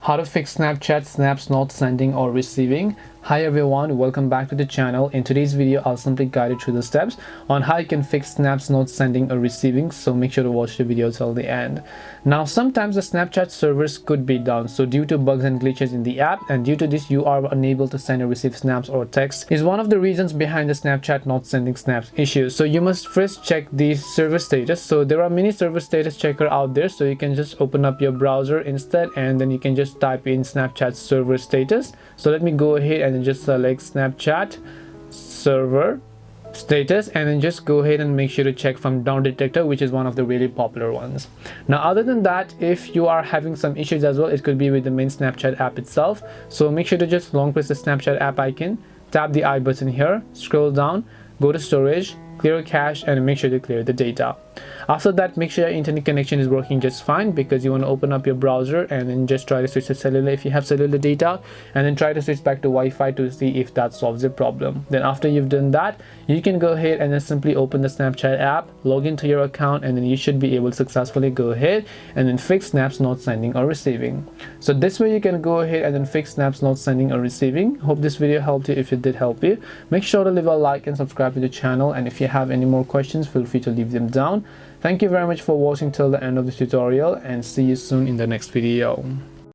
How to fix Snapchat snaps not sending or receiving. Hi everyone, welcome back to the channel. In today's video I'll simply guide you through the steps on how you can fix snaps not sending or receiving, so make sure to watch the video till the end. Now sometimes the Snapchat servers could be down, so due to bugs and glitches in the app, and due to this you are unable to send or receive snaps or text, is one of the reasons behind the Snapchat not sending snaps issue. So you must first check the server status. So there are many server status checker out there, so you can just open up your browser instead and then you can just type in Snapchat server status. So let me go ahead and just select Snapchat server status and then just go ahead and make sure to check from down detector, which is one of the really popular ones. Now other than that, if you are having some issues as well, it could be with the main Snapchat app itself. So make sure to just long press the Snapchat app icon, tap the I button here, scroll down, go to storage, clear cache, and make sure to clear the data. After that, make sure your internet connection is working just fine, because you want to open up your browser and then just try to switch to cellular if you have cellular data, and then try to switch back to Wi-Fi to see if that solves the problem. Then after you've done that, you can go ahead and then simply open the Snapchat app, log into your account, and then you should be able to successfully go ahead and then fix snaps not sending or receiving. So this way you can go ahead and then fix snaps not sending or receiving. Hope this video helped you. If it did help you, make sure to leave a like and subscribe to the channel, and if you have any more questions, feel free to leave them down. Thank you very much for watching till the end of the tutorial, and see you soon in the next video.